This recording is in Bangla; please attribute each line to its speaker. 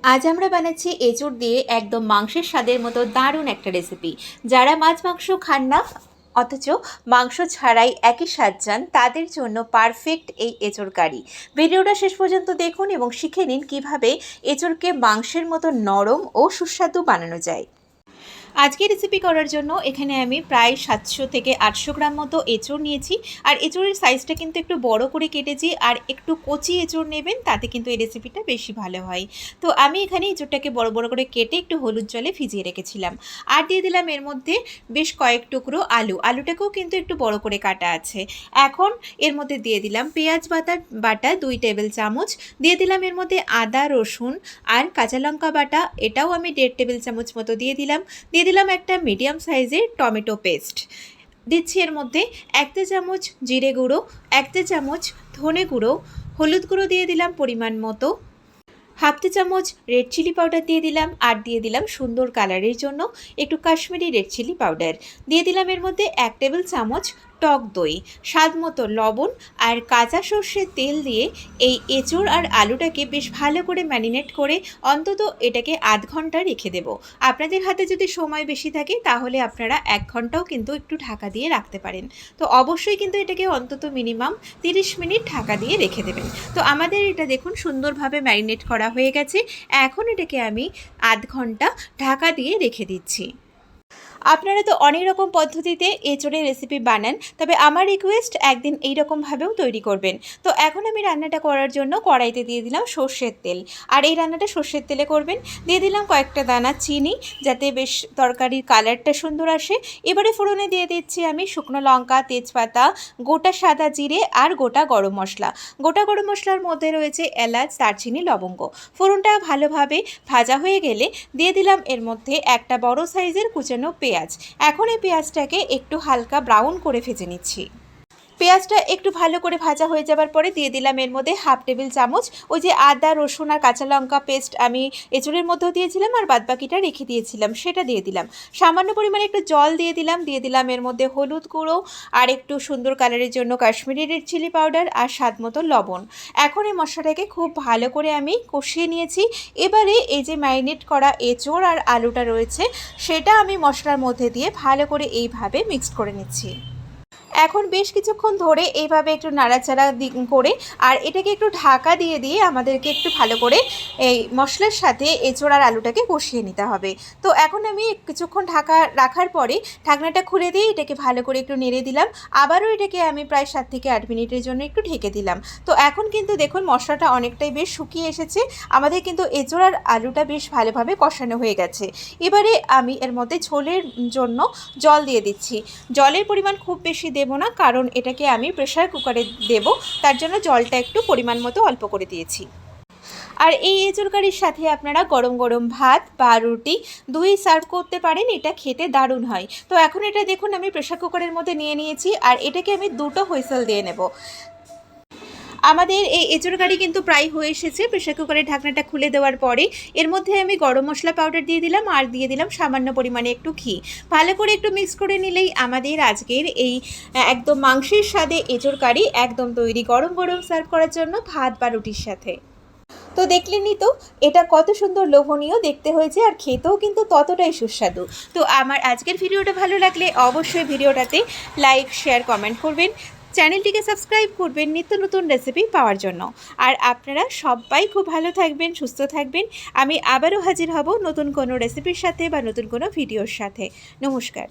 Speaker 1: আজ আমরা বানাচ্ছি এঁচোড় দিয়ে একদম মাংসের স্বাদের মতো দারুণ একটা রেসিপি। যারা মাছ মাংস খান না অথচ মাংস ছাড়াই একই স্বাদ চান তাদের জন্য পারফেক্ট এই এঁচোড় কারি। ভিডিওটা শেষ পর্যন্ত দেখুন এবং শিখে নিন কীভাবে এঁচোড়কে মাংসের মতো নরম ও সুস্বাদু বানানো যায়। আজকে রেসিপি করার জন্য এখানে আমি প্রায় 700 থেকে 800 গ্রাম মতো এঁচোড় নিয়েছি। আর এঁচোড়ের সাইজটা কিন্তু একটু বড় করে কেটেছি, আর একটু কচি এঁচোড় নেবেন, তাতে কিন্তু এই রেসিপিটা বেশি ভালো হয়। তো আমি এখানে এঁচোড়টাকে বড় বড় করে কেটে একটু হলুদ জলে ভিজিয়ে রেখেছিলাম। আর দিয়ে দিলাম এর মধ্যে বেশ কয়েক টুকরো আলুটাকেও কিন্তু একটু বড় করে কাটা আছে। এখন এর মধ্যে দিয়ে দিলাম পেঁয়াজ বাটা 2 টেবিল চামচ, দিয়ে দিলাম এর মধ্যে আদা রসুন আর কাঁচা লঙ্কা বাটা, এটাও আমি 1.5 টেবিল চামচ মতো দিয়ে দিলাম একটা মিডিয়াম সাইজের টমেটো পেস্ট দিচ্ছি। এর মধ্যে 1 চা চামচ জিরে গুঁড়ো, 1 চা চামচ ধনে গুঁড়ো, হলুদ গুঁড়ো দিয়ে দিলাম পরিমাণ মতো, হাফ চা চামচ রেড চিলি পাউডার দিয়ে দিলাম, আর দিয়ে দিলাম সুন্দর কালারের জন্য একটু কাশ্মীরি রেড চিলি পাউডার, দিয়ে দিলাম এর মধ্যে 1 টেবিল চামচ টক দই, স্বাদ মতো লবণ আর কাঁচা সর্ষের তেল দিয়ে এই এঁচোড় আর আলুটাকে বেশ ভালো করে ম্যারিনেট করে অন্তত এটাকে আধ ঘন্টা রেখে দেব। আপনাদের হাতে যদি সময় বেশি থাকে তাহলে আপনারা 1 ঘন্টাও কিন্তু একটু ঢাকা দিয়ে রাখতে পারেন। তো অবশ্যই কিন্তু এটাকে অন্তত মিনিমাম 30 মিনিট ঢাকা দিয়ে রেখে দেবেন। তো আমাদের এটা দেখুন সুন্দরভাবে ম্যারিনেট করা হয়ে গেছে। এখন এটাকে আমি আধ ঘন্টা ঢাকা দিয়ে রেখে দিচ্ছি। আপনারা তো অনেক রকম পদ্ধতিতে এঁচোড়ের রেসিপি বানান, তবে আমার রিকোয়েস্ট একদিন এই রকমভাবেও তৈরি করবেন। তো এখন আমি রান্নাটা করার জন্য কড়াইতে দিয়ে দিলাম সর্ষের তেল, আর এই রান্নাটা সর্ষের তেলে করবেন। দিয়ে দিলাম কয়েকটা দানা চিনি, যাতে বেশ তরকারির কালারটা সুন্দর আসে। এবারে ফোড়নে দিয়ে দিচ্ছি আমি শুকনো লঙ্কা, তেজপাতা, গোটা সাদা জিরে আর গোটা গরম মশলা। গোটা গরম মশলার মধ্যে রয়েছে এলাচ, দারচিনি, লবঙ্গ। ফোড়নটা ভালোভাবে ভাজা হয়ে গেলে দিয়ে দিলাম এর মধ্যে একটা বড় সাইজের কুচানো পেঁয়াজ। এখন এই পেঁয়াজটাকে একটু হালকা ব্রাউন করে ভেজে নিচ্ছি। পেঁয়াজটা একটু ভালো করে ভাজা হয়ে যাবার পরে দিয়ে দিলাম এর মধ্যে হাফ টেবিল চামচ ওই যে আদা রসুন আর কাঁচা লঙ্কা পেস্ট আমি এঁচোড়ের মধ্যেও দিয়েছিলাম, আর বাদবাকিটা রেখে দিয়েছিলাম, সেটা দিয়ে দিলাম। সামান্য পরিমাণে একটু জল দিয়ে দিলাম এর মধ্যে হলুদ গুঁড়ো আর একটু সুন্দর কালারের জন্য কাশ্মীরি রেড চিলি পাউডার আর স্বাদ মতো লবণ। এখন এই মশলাটাকে খুব ভালো করে আমি কষিয়ে নিয়েছি। এবারে এই যে ম্যারিনেট করা এঁচোড় আর আলুটা রয়েছে সেটা আমি মশলার মধ্যে দিয়ে ভালো করে এইভাবে মিক্সড করে নিচ্ছি। এখন বেশ কিছুক্ষণ ধরে এইভাবে একটু নাড়াচাড়া করে আর এটাকে একটু ঢাকা দিয়ে আমাদেরকে একটু ভালো করে এই মশলার সাথে এঁচোড় আর আলুটাকে কষিয়ে নিতে হবে। তো এখন আমি কিছুক্ষণ ঢাকা রাখার পরে ঢাকনাটা খুলে দিয়ে এটাকে ভালো করে একটু নেড়ে দিলাম। আবারও এটাকে আমি প্রায় 7 থেকে 8 মিনিটের জন্য একটু ঢেকে দিলাম। তো এখন কিন্তু দেখুন মশলাটা অনেকটাই বেশ শুকিয়ে এসেছে, আমাদের কিন্তু এঁচোড় আর আলুটা বেশ ভালোভাবে কষানো হয়ে গেছে। এবারে আমি এর মধ্যে ঝোলের জন্য জল দিয়ে দিচ্ছি। জলের পরিমাণ খুব বেশি দেব না, কারণ এটাকে আমি প্রেসার কুকারে দেব, তার জন্য জলটা একটু পরিমাণ মতো অল্প করে দিয়েছি। আর এই এঁচোড় কারির সাথে আপনারা গরম গরম ভাত বা রুটি দুই সার্ভ করতে পারেন, এটা খেতে দারুণ হয়। তো এখন এটা দেখুন আমি প্রেসার কুকারের মধ্যে নিয়ে নিয়েছি, আর এটাকে আমি 2টো হুইসেল দিয়ে নেব। আমাদের এই এঁচোড় কারি কিন্তু প্রায় হয়ে এসেছে। প্রেসার কুকারের ঢাকনাটা খুলে দেওয়ার পরে এর মধ্যে আমি গরম মশলা পাউডার দিয়ে দিলাম, আর দিয়ে দিলাম সামান্য পরিমাণে একটু ঘি। ভালো করে একটু মিক্স করে নিলেই আমাদের আজকের এই একদম মাংসের স্বাদে এঁচোড় কারি একদম তৈরি, গরম গরম সার্ভ করার জন্য ভাত বা রুটির সাথে। তো দেখলেনই তো এটা কত সুন্দর লোভনীয় দেখতে হয়েছে, আর খেতেও কিন্তু ততটাই সুস্বাদু। তো আমার আজকের ভিডিওটা ভালো লাগলে অবশ্যই ভিডিওটাতে লাইক শেয়ার কমেন্ট করবেন, চ্যানেলটিকে সাবস্ক্রাইব করবেন নিত্য নতুন রেসিপি পাওয়ার জন্য। আর আপনারা সবাই খুব ভালো থাকবেন, সুস্থ থাকবেন। আমি আবারও হাজির হব নতুন কোনো রেসিপির সাথে বা নতুন কোনো ভিডিওর সাথে। নমস্কার।